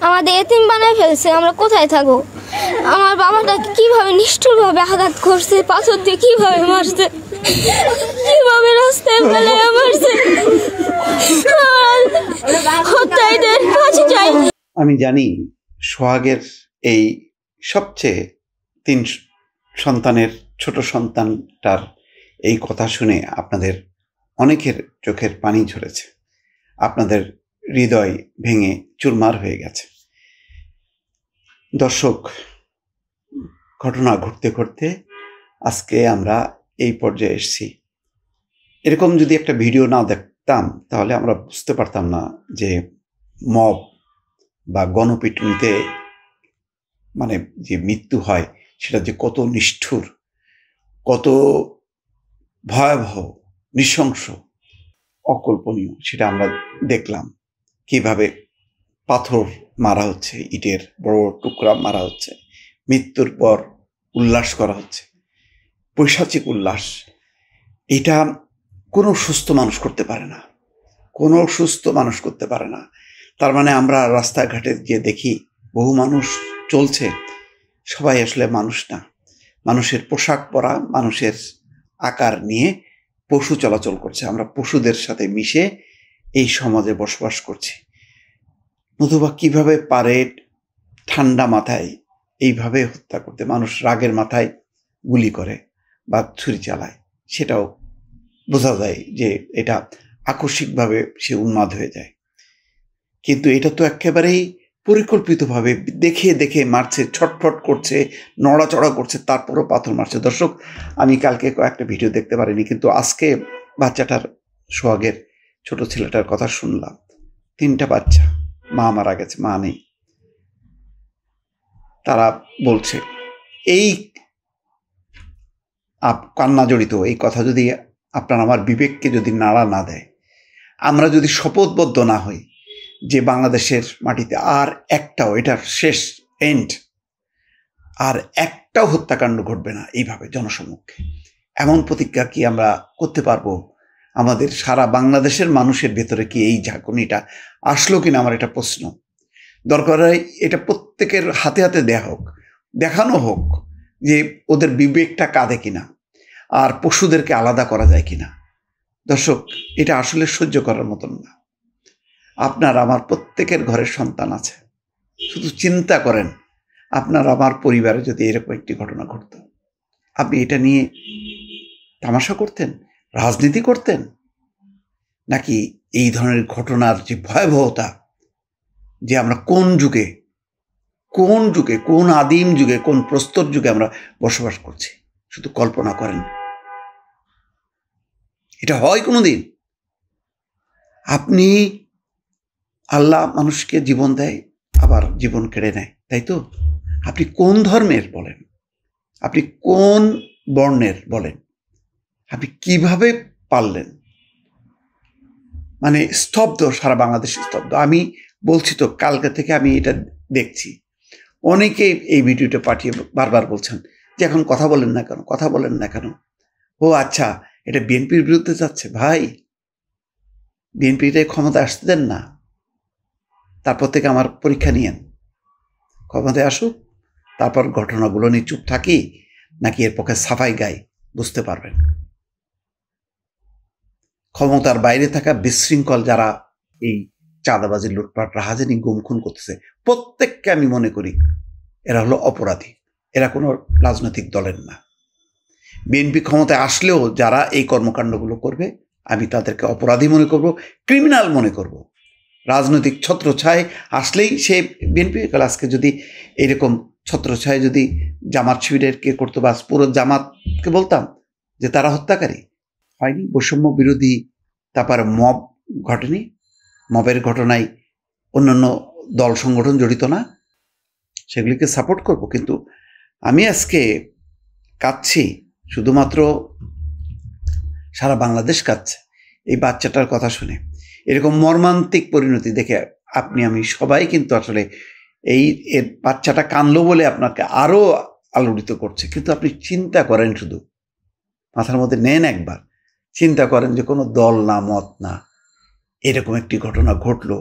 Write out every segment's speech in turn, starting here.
আমাদের এতিম বানায় ফেলছে, আমরা কোথায় থাকবো? আমার বাবাটা কিভাবে নিষ্ঠুরভাবে আঘাত করছে, পাথর দিয়ে কিভাবে মারছে, কিভাবে রাস্তায় ফেলে মারছে। আমি জানি সোহাগের এই সবচেয়ে 3 সন্তানের ছোট সন্তানটার এই কথা শুনে আপনাদের অনেকের চোখের পানি ঝরেছে, আপনাদের হৃদয় ভেঙে চুরমার হয়ে গেছে। দর্শক, ঘটনা ঘটতে ঘটতে আজকে আমরা এই পর্যায়ে এসেছি। এরকম যদি একটা ভিডিও না দেখতাম তাহলে আমরা বুঝতে পারতাম না যে মব বা গণপিটুনিতে মানে যে মৃত্যু হয় সেটা যে কত নিষ্ঠুর, কত ভয়াবহ, নৃশংস, অকল্পনীয় সেটা আমরা দেখলাম। কিভাবে পাথর মারা হচ্ছে, ইটের বড় টুকরা মারা হচ্ছে, মৃত্যুর পর উল্লাস করা হচ্ছে, পৈশাচিক উল্লাস। এটা কোনো সুস্থ মানুষ করতে পারে না, কোনো সুস্থ মানুষ করতে পারে না। তার মানে আমরা রাস্তাঘাটে গিয়ে দেখি বহু মানুষ চলছে, সবাই আসলে মানুষ না। মানুষের পোশাক পরা, মানুষের আকার নিয়ে পশু চলাচল করছে। আমরা পশুদের সাথে মিশে এই সমাজে বসবাস করছি। নতুবা কিভাবে পারে ঠান্ডা মাথায় এইভাবে হত্যা করতে? মানুষ রাগের মাথায় গুলি করে বা ছুরি চালায়, সেটাও বোঝা যায় যে এটা আকস্মিকভাবে সে উন্মাদ হয়ে যায়। কিন্তু এটা তো একেবারেই পরিকল্পিতভাবে দেখে দেখে মারছে, ছটফট করছে, নড়াচড়া করছে, তারপরও পাথর মারছে। দর্শক, আমি কালকে কয়েকটা ভিডিও দেখতে পারিনি, কিন্তু আজকে বাচ্চাটার, সোহাগের ছোট ছেলেটার কথা শুনলাম। 3টা বাচ্চা, মা মারা গেছে, মা নেই। তারা বলছে এই কান্না জড়িত এই কথা যদি আপনার আমার বিবেককে যদি নাড়া না দেয়, আমরা যদি শপথবদ্ধ না হই যে বাংলাদেশের মাটিতে আর একটাও, এটার শেষ এন্ড, আর একটাও হত্যাকাণ্ড ঘটবে না এইভাবে জনসম্মুখে, এমন প্রতিজ্ঞা কি আমরা করতে পারবো? আমাদের সারা বাংলাদেশের মানুষের ভেতরে কি এই ঝাঁকুনিটা আসলো কিনা আমার এটা প্রশ্ন। দরকার হয় এটা প্রত্যেকের হাতে হাতে দেয়া হোক, দেখানো হোক যে ওদের বিবেকটা কাঁদে কিনা, আর পশুদেরকে আলাদা করা যায় কিনা। দর্শক, এটা আসলে সহ্য করার মতন না। আপনার আমার প্রত্যেকের ঘরের সন্তান আছে। শুধু চিন্তা করেন, আপনার আমার পরিবারে যদি এরকম একটি ঘটনা ঘটত, আপনি এটা নিয়ে তামাশা করতেন, রাজনীতি করতেন, নাকি এই ধরনের ঘটনার যে ভয়াবহতা, যে আমরা কোন যুগে, কোন আদিম যুগে, কোন প্রস্তর যুগে আমরা বসবাস করছি, শুধু কল্পনা করেন। এটা হয় কোনোদিন? আপনি, আল্লাহ মানুষকে জীবন দেয়, আবার জীবন কেড়ে নেয়, তাই তো? আপনি কোন ধর্মের বলেন, আপনি কোন বর্ণের বলেন, আপনি কিভাবে পারলেন? মানে স্তব্ধ, সারা বাংলাদেশ স্তব্ধ। আমি বলছি তো, কালকে থেকে আমি এটা দেখছি। অনেকে এই ভিডিওটা পাঠিয়ে বারবার বলছেন যে এখন কথা বলেন না কেন, কথা বলেন না কেন? ও আচ্ছা, এটা বিএনপির বিরুদ্ধে যাচ্ছে। ভাই, বিএনপিতে ক্ষমতা আসতে দেন না, তারপর থেকে আমার পরীক্ষা নিয়েন। ক্ষমতায় আসুক, তারপর ঘটনাগুলো নিয়ে চুপ থাকি নাকি এর পক্ষে সাফাই গাই, বুঝতে পারবেন। ক্ষমতার বাইরে থাকা বিশৃঙ্খল যারা এই চাঁদাবাজি, লুটপাট, রাহাজানি, গুমখুন করতেছে, প্রত্যেককে আমি মনে করি এরা হলো অপরাধী। এরা কোনো রাজনৈতিক দলের না। বিএনপি ক্ষমতায় আসলেও যারা এই কর্মকাণ্ডগুলো করবে, আমি তাদেরকে অপরাধী মনে করব, ক্রিমিনাল মনে করব। রাজনৈতিক ছত্রছায় আসলেই সে বিএনপি। আজকে যদি এরকম ছত্রছায় যদি জামাত শিবিরের কে করতো, বা পুরো জামাতকে বলতাম যে তারা হত্যাকারী, হয়নি? বৈষম্য বিরোধী, তারপরে মব ঘটেনি? মবের ঘটনায় অন্যান্য দল সংগঠন জড়িত না? সেগুলিকে সাপোর্ট করব। কিন্তু আমি আজকে কাঁদছি, শুধুমাত্র সারা বাংলাদেশ কাঁদছে এই বাচ্চাটার কথা শুনে। এরকম মর্মান্তিক পরিণতি দেখে আপনি আমি সবাই কিন্তু আসলে এই বাচ্চাটা কানলো বলে আপনাকে আরও আলোড়িত করছে। কিন্তু আপনি চিন্তা করেন, শুধু মাথার মধ্যে নেন একবার, চিন্তা করেন যে কোনো দল না, মত না, এরকম একটি ঘটনা ঘটলো।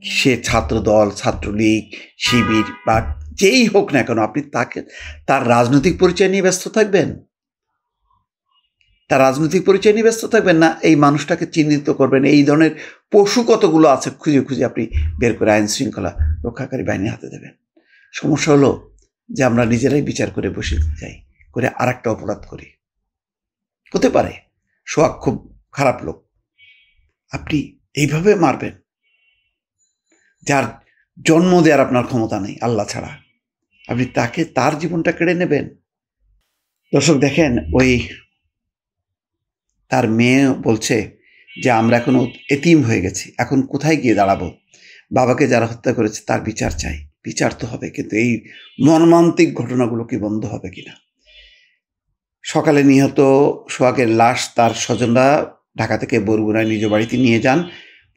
সে ছাত্র দল, ছাত্রলীগ, শিবির বা যেই হোক না কেন, আপনি তাকে তার রাজনৈতিক পরিচয় নিয়ে ব্যস্ত থাকবেন? তার রাজনৈতিক পরিচয় নিয়ে ব্যস্ত থাকবেন না এই মানুষটাকে চিহ্নিত করবেন? এই ধরনের পশু কতগুলো আছে খুঁজে খুঁজে আপনি বের করে আইন শৃঙ্খলা রক্ষাকারী বাহিনীর হাতে দেবেন। সমস্যা হলো যে আমরা নিজেরাই বিচার করে বসে যাই, করে আর একটা অপরাধ করি। হতে পারে সোহাগ খুব খারাপ লোক, আপনি এইভাবে মারবেন যার জন্ম দেওয়ার আপনার ক্ষমতা নেই আল্লাহ ছাড়া, আপনি তাকে তার জীবনটা কেড়ে নেবেন? দর্শক দেখেন, ওই তার মেয়ে বলছে যে আমরা এখন এতিম হয়ে গেছি, এখন কোথায় গিয়ে দাঁড়াবো? বাবাকে যারা হত্যা করেছে তার বিচার চাই। বিচার তো হবে, কিন্তু এই মর্মান্তিক ঘটনাগুলো কি বন্ধ হবে কিনা? সকালে নিহত সোহাগের লাশ তার স্বজনরা ঢাকা থেকে বরগুনায় নিজ বাড়িতে নিয়ে যান।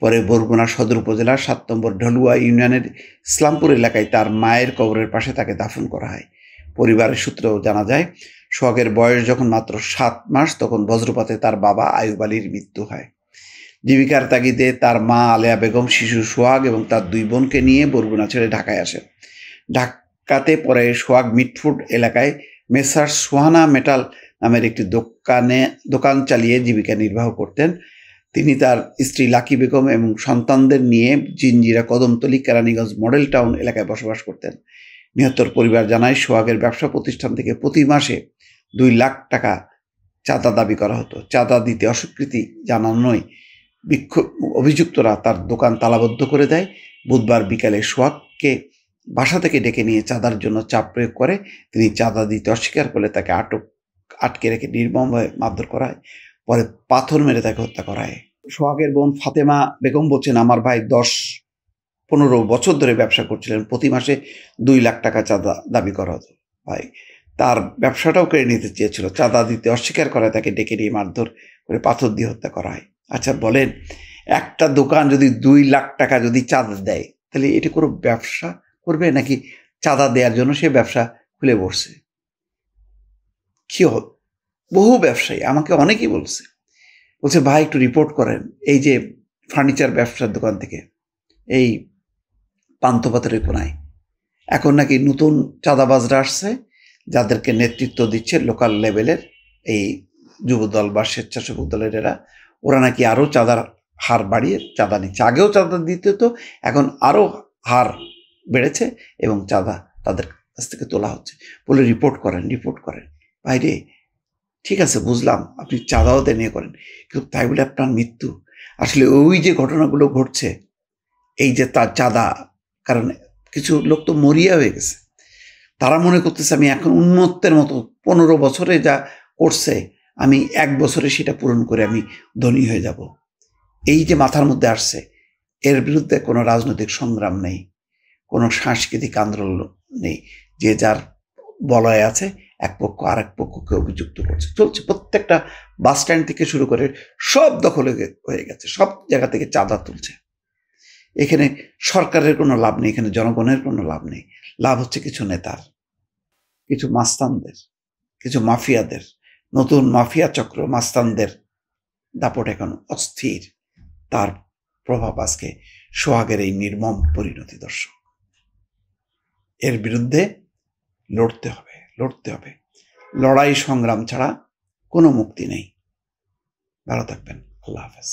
পরে বরগুনা সদর উপজেলার 7 নম্বর ঢলুয়া ইউনিয়নের ইসলামপুর এলাকায় তার মায়ের কবরের পাশে তাকে দাফন করা হয়। পরিবারের সূত্রেও জানা যায়, সোহাগের বয়স যখন মাত্র 7 মাস তখন বজ্রপাতে তার বাবা আয়ুব আলীর মৃত্যু হয়। জীবিকার তাগিদে তার মা আলেয়া বেগম শিশু সোহাগ এবং তার 2 বোনকে নিয়ে বরগুনা ছেড়ে ঢাকায় আসে। ঢাকাতে পরে সোহাগ মিটফুড এলাকায় মেসার্স সোহানা মেটাল নামের একটি দোকান চালিয়ে জীবিকা নির্বাহ করতেন। তিনি তার স্ত্রী লাকি বেগম এবং সন্তানদের নিয়ে জিঞ্জিরা, কদমতলী, কেরানীগঞ্জ মডেল টাউন এলাকায় বসবাস করতেন। নিহতর পরিবার জানায়, সোহাগের ব্যবসা প্রতিষ্ঠান থেকে প্রতি মাসে 2 লাখ টাকা চাঁদা দাবি করা হতো। চাঁদা দিতে অস্বীকৃতি জানানোয় অভিযুক্তরা তার দোকান তালাবদ্ধ করে দেয়। বুধবার বিকালে সোহাগকে বাসা থেকে ডেকে নিয়ে চাঁদার জন্য চাপ প্রয়োগ করে। তিনি চাঁদা দিতে অস্বীকার করলে তাকে আটকে রেখে নির্মমভাবে মারধর করা হয়। পরে পাথর মেরে তাকে হত্যা করা হয়। সোহাগের বোন ফাতেমা বেগম বলছেন, আমার ভাই 10-15 বছর ধরে ব্যবসা করছিলেন, প্রতি মাসে 2 লাখ টাকা চাঁদা দাবি করা হতো। ভাই তার ব্যবসাটাও কেড়ে নিতে চেয়েছিল, চাঁদা দিতে অস্বীকার করায় তাকে ডেকে নিয়ে মারধর করে পাথর দিয়ে হত্যা করা হয়। আচ্ছা বলেন, একটা দোকান যদি 2 লাখ টাকা যদি চাঁদা দেয়, তাহলে এটি কোনো ব্যবসা করবে নাকি চাঁদা দেওয়ার জন্য সে ব্যবসা খুলে বসছে? কি হবে? বহু ব্যবসায়ী আমাকে অনেকেই বলছে ভাই একটু রিপোর্ট করেন, এই যে ফার্নিচার ব্যবসার দোকান থেকে এই পান্থপাথরের কোনায় এখন নাকি নতুন চাঁদাবাজরা আসছে, যাদেরকে নেতৃত্ব দিচ্ছে লোকাল লেভেলের এই যুবদল বা স্বেচ্ছাসেবক দলের ওরা নাকি আরও চাঁদার হার বাড়িয়ে চাঁদা নিচ্ছে। আগেও চাঁদা দিতে তো, এখন আরও হার বেড়েছে এবং চাঁদা তাদের কাছ থেকে তোলা হচ্ছে বলে রিপোর্ট করেন। বাইরে ঠিক আছে, বুঝলাম আপনি চাঁদাও নিয়ে করেন, কিন্তু তাই বলে আপনার মৃত্যু? আসলে ওই যে ঘটনাগুলো ঘটছে, এই যে তার চাঁদা, কারণ কিছু লোক তো মরিয়া হয়ে গেছে, তারা মনে করতেছে আমি এখন উন্মত্তের মতো 15 বছরে যা করছে আমি 1 বছরে সেটা পূরণ করে আমি ধনী হয়ে যাব। এই যে মাথার মধ্যে আসছে, এর বিরুদ্ধে কোনো রাজনৈতিক সংগ্রাম নেই, কোনো সাংস্কৃতিক আন্দোলন নেই। যে যার বলয় আছে, এক পক্ষ আর এক পক্ষকে অভিযুক্ত করছে, চলছে। প্রত্যেকটা বাস স্ট্যান্ড থেকে শুরু করে সব দখল হয়ে গেছে, সব জায়গা থেকে চাঁদা তুলছে। এখানে সরকারের কোনো লাভ নেই, এখানে জনগণের কোনো লাভ নেই। লাভ হচ্ছে কিছু নেতার, কিছু মাস্তানদের, কিছু মাফিয়াদের, নতুন মাফিয়া চক্র মাস্তানদের দাপট এখন অস্থির। তার প্রভাব আজকে সোহাগের এই নির্মম পরিণতি। দর্শক, এর বিরুদ্ধে লড়তে হবে। লড়াই সংগ্রাম ছাড়া কোনো মুক্তি নেই। ভালো থাকবেন। আল্লাহ হাফেজ।